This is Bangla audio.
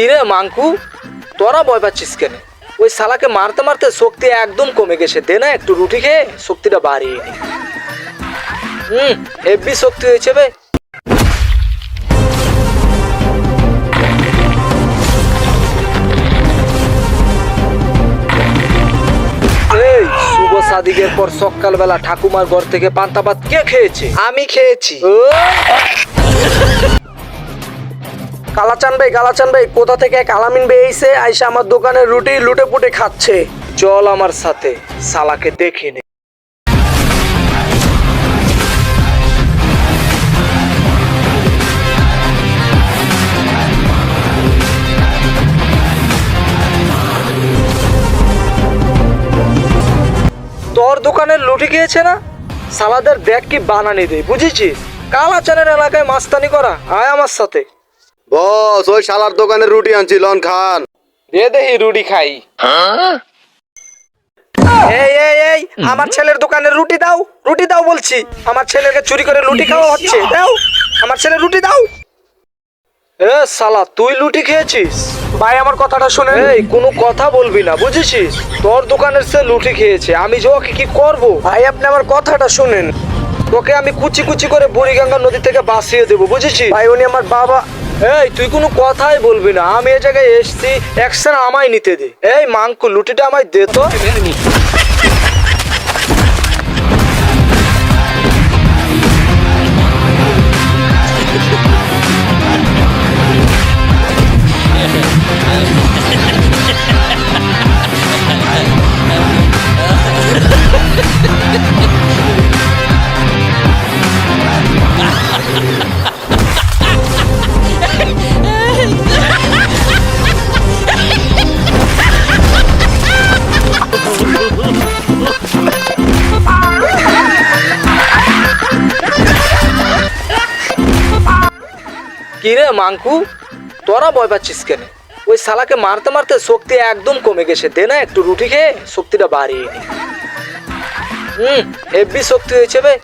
কিরে মাঙ্কু, তোরা ভয় পাচ্ছিস কেন? ওই শালাকে মারতে মারতে শক্তি একদম কমে গেছে। দে না একটু রুটি খেয়ে শক্তিটা বাড়িয়ে নি। হেভি শক্তি হয়েছে বে। এই শুভ সাদিকের পর সকালবেলা ঠাকুমার ঘর থেকে পান্তা ভাত কে খেয়েছে? আমি খেয়েছি। কালাচান ভাই কোথা থেকে এক আলামিন ভাই এসে আইসা আমার দোকানের রুটি লুটে পুটে খাচ্ছে। চল আমার সাথে, শালাকে দেখে নে। তোর দোকানের লুটি খেয়েছে না? সালাদের দেখ কি বানানি দেয়, বুঝেছিস? কালাচানের এলাকায় মাস্তানি করা। আয় আমার সাথে। বস, ওই শালার দোকানে রুটি আনছি, লন খান। দে দেহি রুটি খাই। এই আমার ছেলের দোকানে রুটি দাও বলছি। আমার ছেলেকে চুরি করে রুটি খাওয়া হচ্ছে। দাও আমার ছেলে রুটি দাও। এ শালা, তুই লুটি খেয়েছিস? ভাই আমার কথাটা শুনে। এই কোনো কথা বলবি না, বুঝেছিস? তোর দোকানের সে লুটি খেয়েছে, আমি যে ওকে কি করব? ভাই আপনি আমার কথাটা শুনেন। তোকে আমি কুচি কুচি করে বুড়িগঙ্গা নদী থেকে বাঁচিয়ে দেবো, বুঝেছিস? ভাই উনি আমার বাবা। এই তুই কোনো কথাই বলবি না। আমি এই জায়গায় এসছি, অ্যাকশন আমায় নিতে দে। এই মাঙ্কু, লুটিটা আমায় দে তো। কিরে মাঙ্কু, তোরা ভয় পাচ্ছিস কেন? ওই শালাকে মারতে মারতে শক্তি একদম কমে গেছে। দে না একটু রুটি খেয়ে শক্তিটা বাড়িয়ে নি। হেভি শক্তি হয়েছে বে।